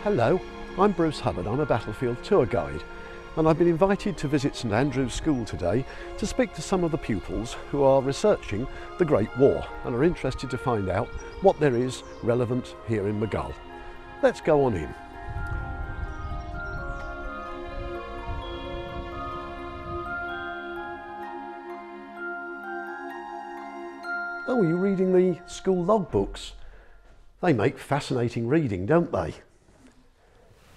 Hello, I'm Bruce Hubbard. I'm a battlefield tour guide, and I've been invited to visit St Andrew's School today to speak to some of the pupils who are researching the Great War and are interested to find out what there is relevant here in Maghull. Let's go on in. Oh, are you reading the school logbooks? They make fascinating reading, don't they?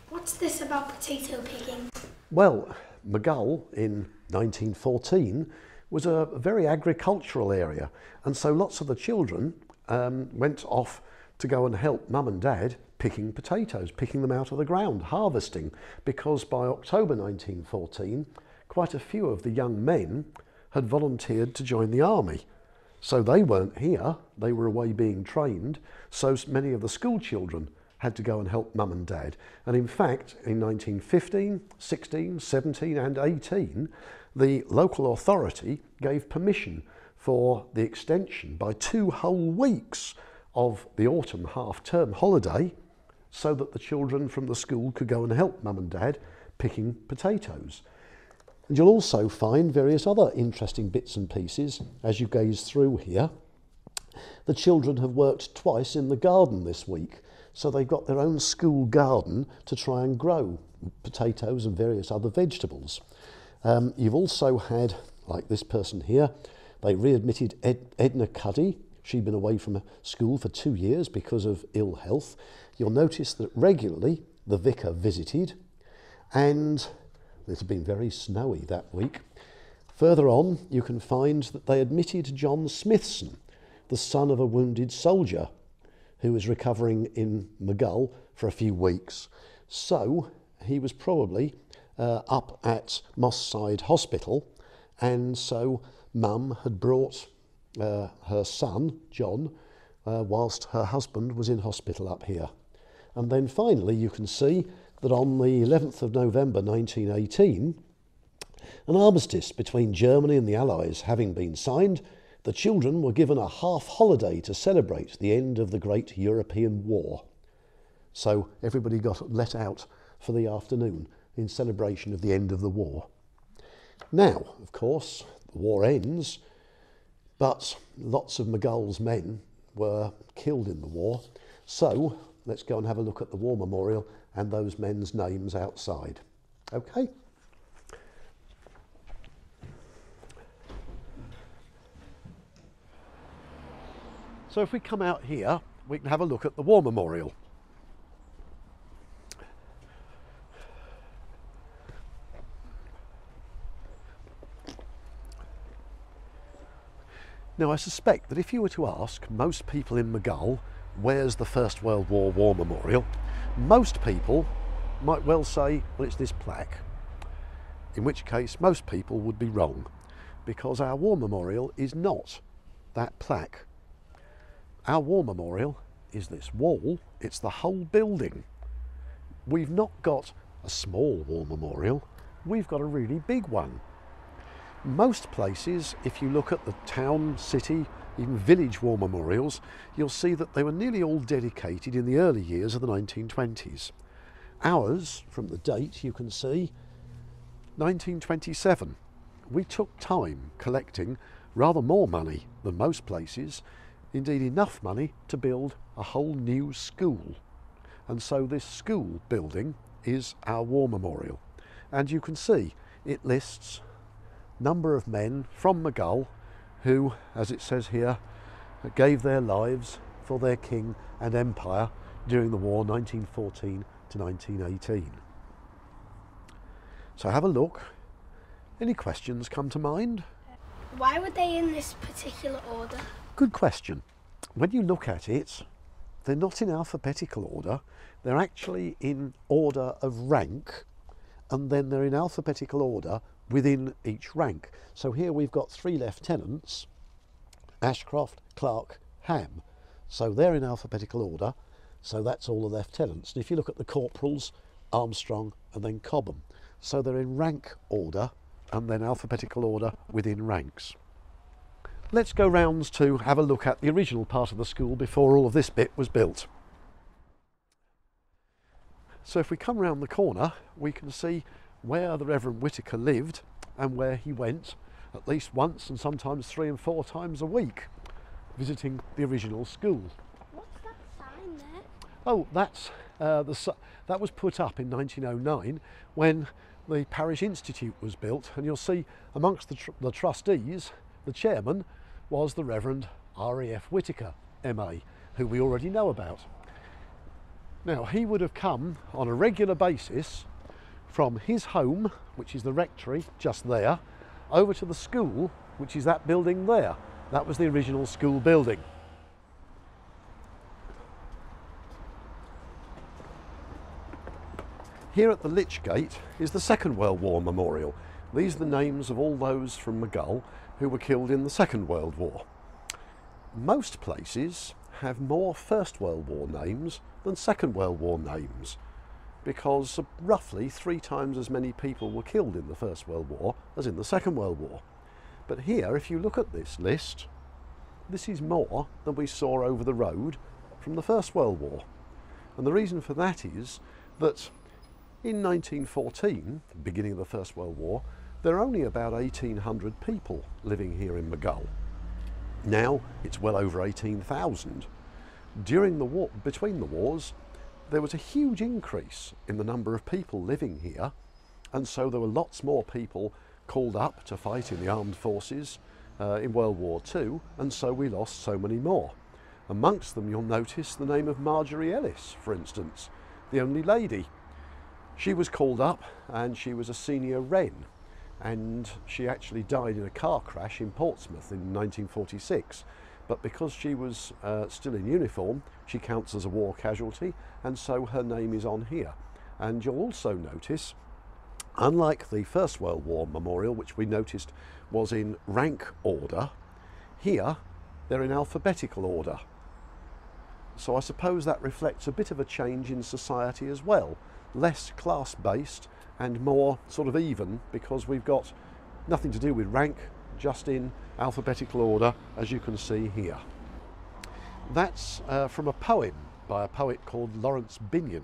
What's this about potato picking? Well, Maghull in 1914 was a very agricultural area, and so lots of the children went off to go and help mum and dad picking potatoes, picking them out of the ground, harvesting, because by October 1914 quite a few of the young men had volunteered to join the army. So they weren't here, they were away being trained, so many of the school children had to go and help mum and dad. And in fact, in 1915, 16, 17 and 18, the local authority gave permission for the extension by 2 whole weeks of the autumn half-term holiday so that the children from the school could go and help mum and dad picking potatoes. And you'll also find various other interesting bits and pieces as you gaze through here. The children have worked twice in the garden this week, so they've got their own school garden to try and grow potatoes and various other vegetables. You've also had, like this person here, they readmitted Edna Cuddy. She'd been away from school for 2 years because of ill health. You'll notice that regularly the vicar visited, and it had been very snowy that week. Further on, you can find that they admitted John Smithson, the son of a wounded soldier who was recovering in Maghull for a few weeks. So he was probably up at Moss Side Hospital, and so Mum had brought her son, John, whilst her husband was in hospital up here. And then finally you can see that on the 11th of November 1918, an armistice between Germany and the Allies having been signed, the children were given a half holiday to celebrate the end of the Great European War. So everybody got let out for the afternoon in celebration of the end of the war. Now, of course, the war ends, but lots of Maghull's men were killed in the war. So let's go and have a look at the War Memorial and those men's names outside. Okay? So if we come out here, we can have a look at the War Memorial. Now I suspect that if you were to ask most people in Maghull, where's the First World War War Memorial, most people might well say, well, it's this plaque. In which case most people would be wrong, because our War Memorial is not that plaque. Our War Memorial is this wall, it's the whole building. We've not got a small War Memorial, we've got a really big one. Most places, if you look at the town, city, even village war memorials, you'll see that they were nearly all dedicated in the early years of the 1920s. Ours, from the date you can see, 1927. We took time collecting rather more money than most places, indeed enough money to build a whole new school. And so this school building is our War Memorial. And you can see it lists number of men from Maghull who, as it says here, gave their lives for their king and empire during the war 1914 to 1918. So have a look. Any questions come to mind? Why were they in this particular order? Good question. When you look at it, they're not in alphabetical order, they're actually in order of rank, and then they're in alphabetical order within each rank. So here we've got 3 lieutenants, Ashcroft, Clark, Ham. So they're in alphabetical order, so that's all the lieutenants. And if you look at the corporals, Armstrong and then Cobham. So they're in rank order and then alphabetical order within ranks. Let's go rounds to have a look at the original part of the school before all of this bit was built. So if we come round the corner, we can see where the Reverend Whitaker lived and where he went at least once and sometimes 3 and 4 times a week, visiting the original school. What's that sign there? Oh, that was put up in 1909 when the Parish Institute was built, and you'll see amongst the trustees, the chairman was the Reverend R.E.F. Whitaker, MA, who we already know about. Now, he would have come on a regular basis from his home, which is the rectory just there, over to the school, which is that building there. That was the original school building. Here at the Lich Gate is the Second World War Memorial. These are the names of all those from Maghull who were killed in the Second World War. Most places have more First World War names than Second World War names, because roughly 3 times as many people were killed in the First World War as in the Second World War. But here, if you look at this list, this is more than we saw over the road from the First World War. And the reason for that is that in 1914, the beginning of the First World War, there are only about 1,800 people living here in Maghull. Now it's well over 18,000. During the war, between the wars, there was a huge increase in the number of people living here, and so there were lots more people called up to fight in the armed forces in World War II, and so we lost so many more. Amongst them, you'll notice the name of Marjorie Ellis, for instance, the only lady. She was called up and she was a senior Wren, and she actually died in a car crash in Portsmouth in 1946. But because she was still in uniform, she counts as a war casualty, and so her name is on here. And you'll also notice, unlike the First World War Memorial, which we noticed was in rank order, here they're in alphabetical order. So I suppose that reflects a bit of a change in society as well. Less class-based and more sort of even, because we've got nothing to do with rank, just in alphabetical order, as you can see here. That's from a poem by a poet called Lawrence Binyon,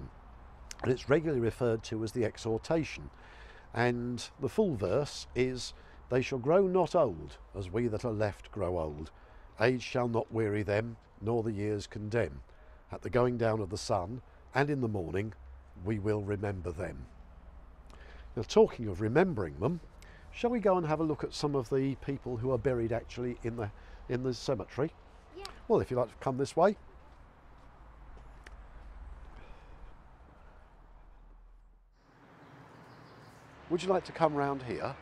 and it's regularly referred to as the Exhortation. And the full verse is, "They shall grow not old, as we that are left grow old. Age shall not weary them, nor the years condemn. At the going down of the sun, and in the morning, we will remember them." Now, talking of remembering them, shall we go and have a look at some of the people who are buried actually in the cemetery? Yeah. Well, if you'd like to come this way. Would you like to come round here?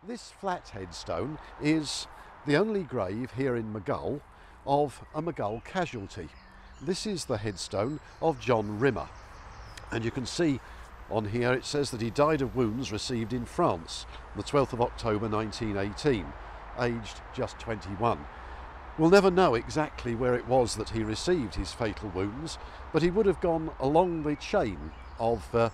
This flat headstone is the only grave here in Maghull of a Maghull casualty. This is the headstone of John Rimmer, and you can see on here it says that he died of wounds received in France the 12th of October 1918, aged just 21. We'll never know exactly where it was that he received his fatal wounds, but he would have gone along the chain of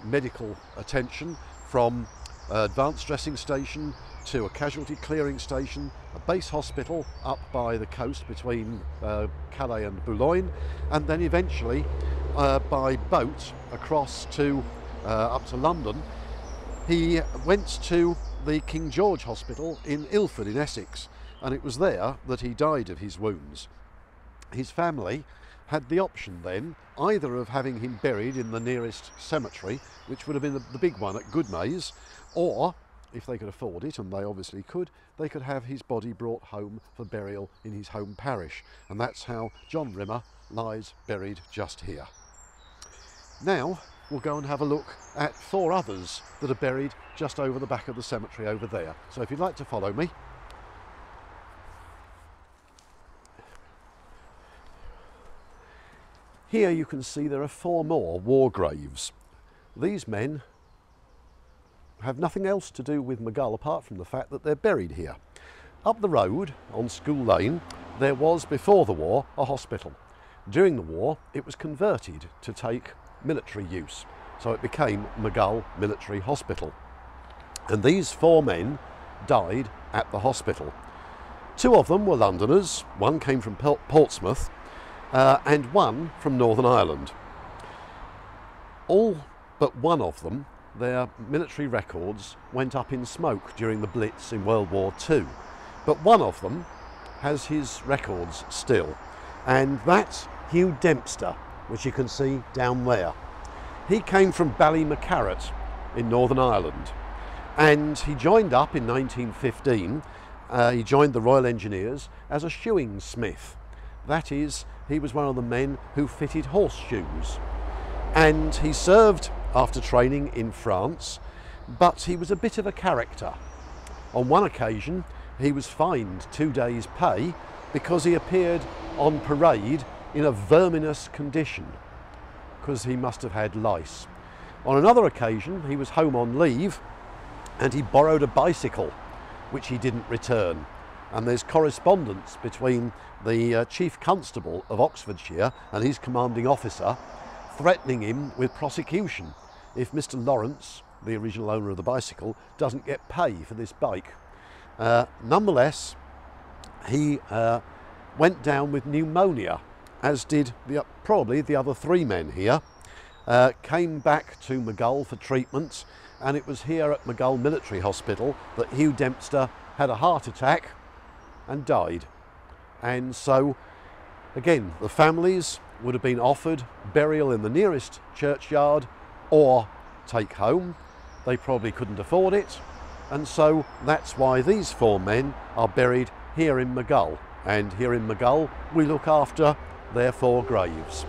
medical attention, from advanced dressing station to a casualty clearing station, a base hospital up by the coast between Calais and Boulogne, and then eventually by boat across to up to London. He went to the King George Hospital in Ilford in Essex, and it was there that he died of his wounds. His family had the option then either of having him buried in the nearest cemetery, which would have been the big one at Goodmayes, or if they could afford it, and they obviously could, they could have his body brought home for burial in his home parish. And that's how John Rimmer lies buried just here. Now we'll go and have a look at 4 others that are buried just over the back of the cemetery over there. So if you'd like to follow me. Here you can see there are 4 more war graves. These men have nothing else to do with Maghull apart from the fact that they're buried here. Up the road on School Lane there was, before the war, a hospital. During the war it was converted to take military use, so it became Maghull Military Hospital. And these 4 men died at the hospital. 2 of them were Londoners. One came from Portsmouth and one from Northern Ireland. All but one of them, their military records went up in smoke during the Blitz in World War II. But one of them has his records still, and that's Hugh Dempster, which you can see down there. He came from Ballymacarrat in Northern Ireland, and he joined up in 1915. He joined the Royal Engineers as a shoeing smith. That is, he was one of the men who fitted horseshoes. And he served after training in France, but he was a bit of a character. On one occasion, he was fined 2 days' pay because he appeared on parade in a verminous condition, because he must have had lice. On another occasion, he was home on leave and he borrowed a bicycle, which he didn't return. And there's correspondence between the Chief Constable of Oxfordshire and his commanding officer, threatening him with prosecution if Mr. Lawrence, the original owner of the bicycle, doesn't get pay for this bike. Nonetheless, he went down with pneumonia, as did probably the other 3 men here. Came back to Maghull for treatment, and it was here at Maghull Military Hospital that Hugh Dempster had a heart attack and died. And so, again, the families would have been offered burial in the nearest churchyard or take home. They probably couldn't afford it, and so that's why these 4 men are buried here in Maghull. And here in Maghull we look after their 4 graves.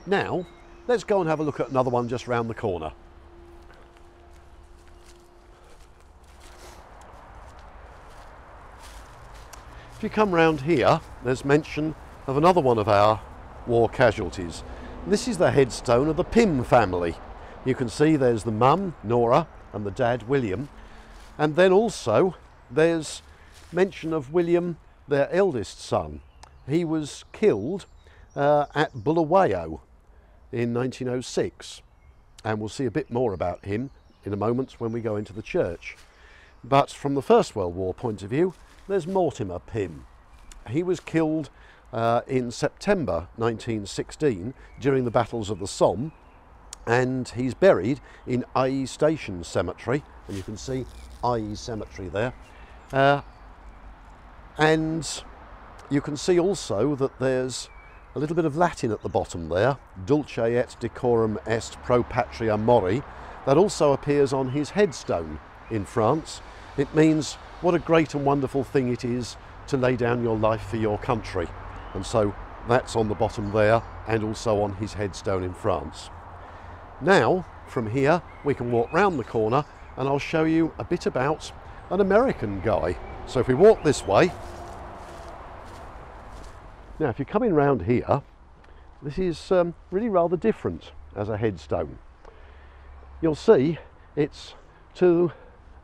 Now let's go and have a look at another one just round the corner. If you come round here, there's mention of another one of our war casualties. This is the headstone of the Pym family. You can see there's the mum, Nora, and the dad, William. And then also there's mention of William, their eldest son. He was killed at Bulawayo in 1906. And we'll see a bit more about him in a moment when we go into the church. But from the First World War point of view, there's Mortimer Pym. He was killed in September 1916 during the battles of the Somme, and he's buried in Aye Station Cemetery, and you can see Aye Cemetery there. And you can see also that there's a little bit of Latin at the bottom there, Dulce et decorum est pro patria mori. That also appears on his headstone in France. It means what a great and wonderful thing it is to lay down your life for your country. And so that's on the bottom there, and also on his headstone in France. Now, from here, we can walk round the corner and I'll show you a bit about an American guy. So if we walk this way, now if you're coming round here, this is really rather different as a headstone. You'll see it's to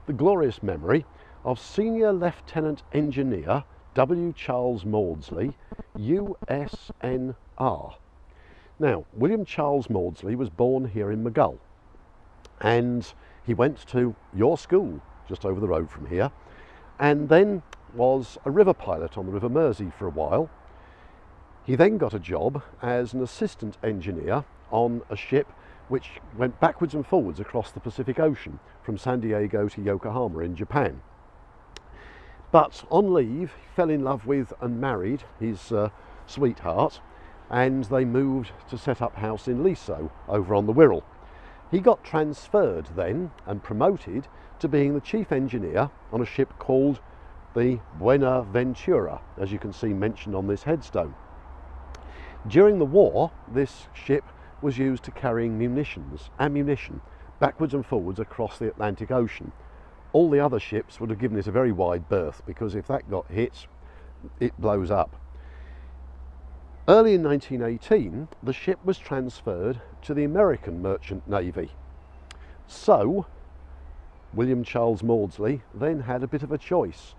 the glorious memory of Senior Lieutenant Engineer W. Charles Maudsley, USNR. Now, William Charles Maudsley was born here in Maghull, and he went to your school just over the road from here, and then was a river pilot on the River Mersey for a while. He then got a job as an assistant engineer on a ship which went backwards and forwards across the Pacific Ocean from San Diego to Yokohama in Japan. But on leave, he fell in love with and married his sweetheart, and they moved to set up house in Liso over on the Wirral. He got transferred then and promoted to being the chief engineer on a ship called the Buenaventura, as you can see mentioned on this headstone. During the war, this ship was used to carrying ammunition, backwards and forwards across the Atlantic Ocean. All the other ships would have given it a very wide berth, because if that got hit, it blows up. Early in 1918, the ship was transferred to the American Merchant Navy. So, William Charles Maudsley then had a bit of a choice.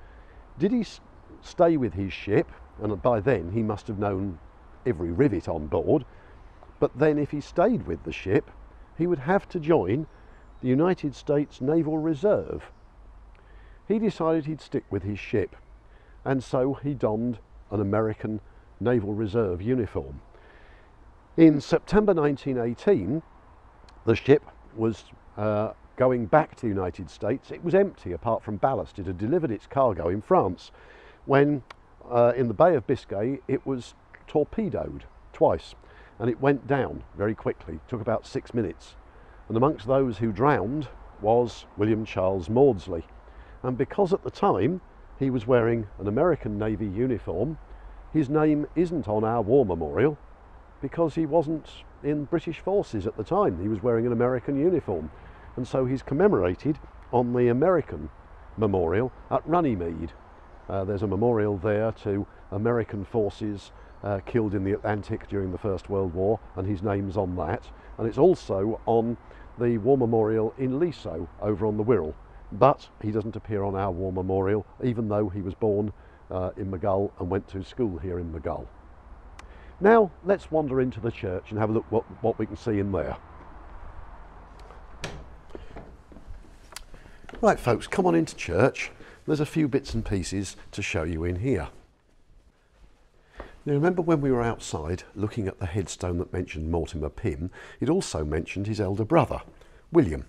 Did he stay with his ship, and by then he must have known every rivet on board, but then if he stayed with the ship, he would have to join the United States Naval Reserve. He decided he'd stick with his ship, and so he donned an American Naval Reserve uniform. In September 1918, the ship was going back to the United States. It was empty apart from ballast. It had delivered its cargo in France when in the Bay of Biscay it was torpedoed twice, and it went down very quickly. It took about 6 minutes, and amongst those who drowned was William Charles Maudsley. And because at the time he was wearing an American Navy uniform, his name isn't on our war memorial because he wasn't in British forces at the time. He was wearing an American uniform, and so he's commemorated on the American memorial at Runnymede. There's a memorial there to American forces killed in the Atlantic during the First World War, and his name's on that. And it's also on the war memorial in Leasowe over on the Wirral, but he doesn't appear on our war memorial, even though he was born in Maghull and went to school here in Maghull. Now let's wander into the church and have a look what we can see in there. Right folks, come on into church. There's a few bits and pieces to show you in here. Now remember when we were outside looking at the headstone that mentioned Mortimer Pym, it also mentioned his elder brother, William.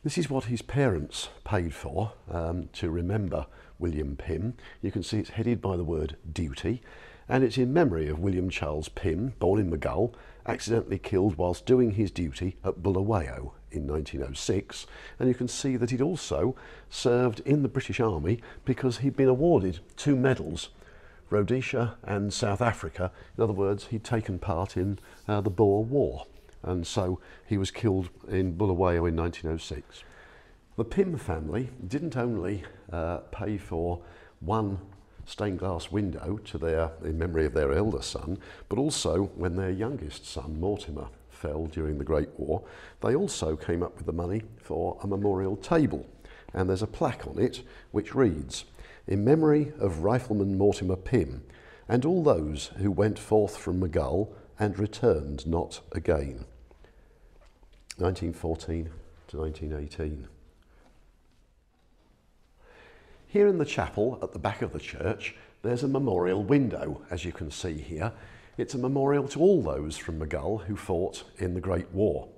This is what his parents paid for to remember William Pym. You can see it's headed by the word duty, and it's in memory of William Charles Pym, born in Maghull, accidentally killed whilst doing his duty at Bulawayo in 1906. And you can see that he'd also served in the British Army because he'd been awarded 2 medals, Rhodesia and South Africa. In other words, he'd taken part in the Boer War, and so he was killed in Bulawayo in 1906. The Pym family didn't only pay for one stained glass window in memory of their elder son, but also when their youngest son, Mortimer, fell during the Great War, they also came up with the money for a memorial table. And there's a plaque on it which reads, "In memory of Rifleman Mortimer Pym, and all those who went forth from Maghull and returned not again." 1914 to 1918. Here in the chapel at the back of the church, there's a memorial window, as you can see here. It's a memorial to all those from Maghull who fought in the Great War.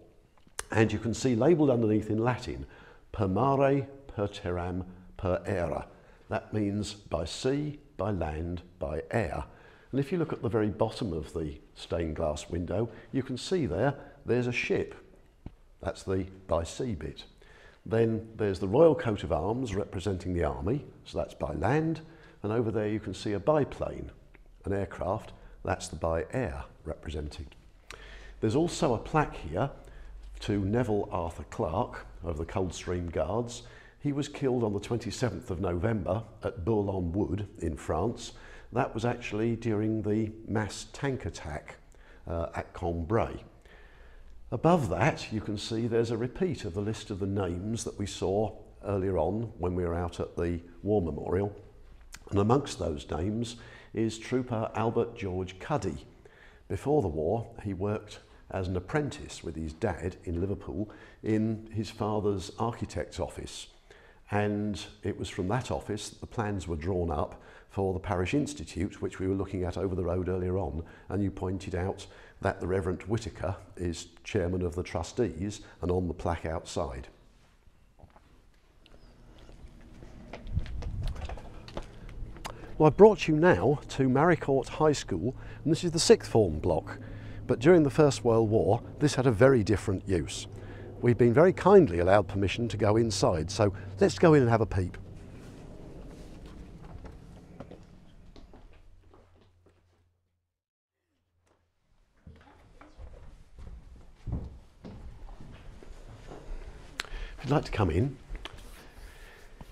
And you can see labelled underneath in Latin, per mare, per terram, per aera. That means by sea, by land, by air. And if you look at the very bottom of the stained glass window, you can see there's a ship. That's the by sea bit. Then there's the Royal Coat of Arms representing the army, so that's by land, and over there you can see a biplane, an aircraft, that's the by air representing. There's also a plaque here to Neville Arthur Clark of the Coldstream Guards. He was killed on the 27th of November at Bourlon-Wood in France. That was actually during the mass tank attack at Cambrai. Above that, you can see there's a repeat of the list of the names that we saw earlier on when we were out at the War Memorial. And amongst those names is Trooper Albert George Cuddy. Before the war, he worked as an apprentice with his dad in Liverpool in his father's architect's office. And it was from that office that the plans were drawn up for the Parish Institute, which we were looking at over the road earlier on, and you pointed out that the Reverend Whitaker is chairman of the trustees and on the plaque outside. Well, I've brought you now to Maricourt High School, and this is the 6th form block, but during the First World War this had a very different use. We've been very kindly allowed permission to go inside, so let's go in and have a peep. If you'd like to come in.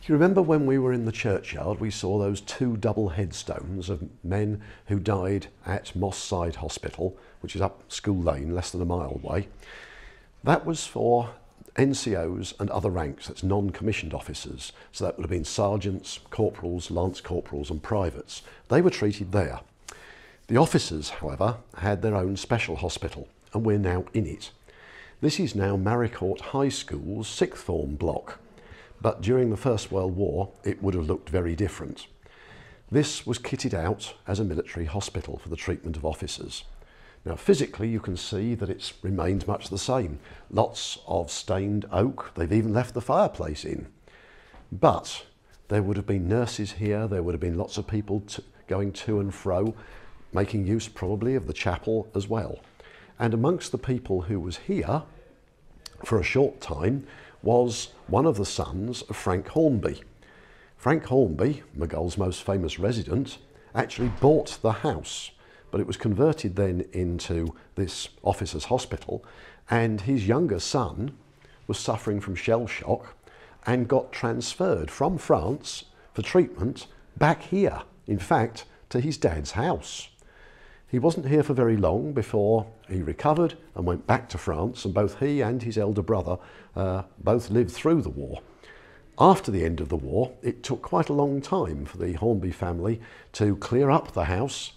Do you remember when we were in the churchyard we saw those 2 double headstones of men who died at Moss Side Hospital, which is up School Lane, less than a mile away? That was for NCOs and other ranks, that's non-commissioned officers. So that would have been sergeants, corporals, lance corporals and privates. They were treated there. The officers, however, had their own special hospital, and we're now in it. This is now Maricourt High School's 6th form block, but during the First World War it would have looked very different. This was kitted out as a military hospital for the treatment of officers. Now physically you can see that it's remained much the same. Lots of stained oak, they've even left the fireplace in. But there would have been nurses here, there would have been lots of people going to and fro, making use probably of the chapel as well. And amongst the people who was here for a short time was one of the sons of Frank Hornby. Frank Hornby, Maghulls' most famous resident, actually bought the house, but it was converted then into this officers' hospital, and his younger son was suffering from shell shock and got transferred from France for treatment back here, in fact, to his dad's house. He wasn't here for very long before he recovered and went back to France, and both he and his elder brother both lived through the war. After the end of the war, it took quite a long time for the Hornby family to clear up the house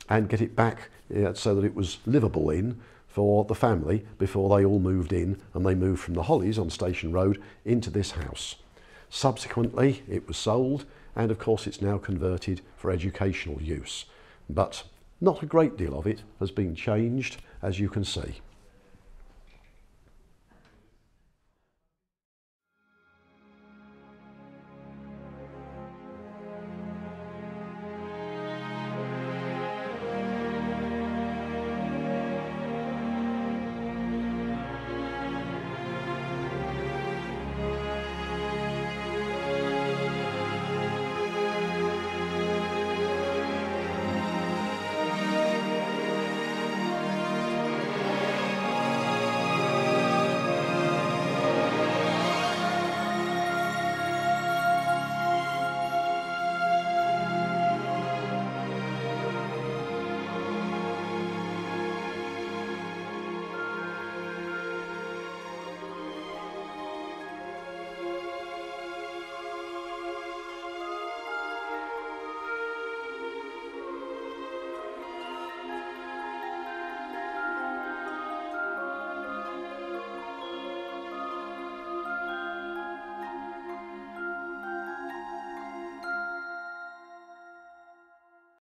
and get it back so that it was livable in for the family before they all moved in, and they moved from the Hollies on Station Road into this house. Subsequently, it was sold, and of course it's now converted for educational use. But not a great deal of it has been changed, as you can see.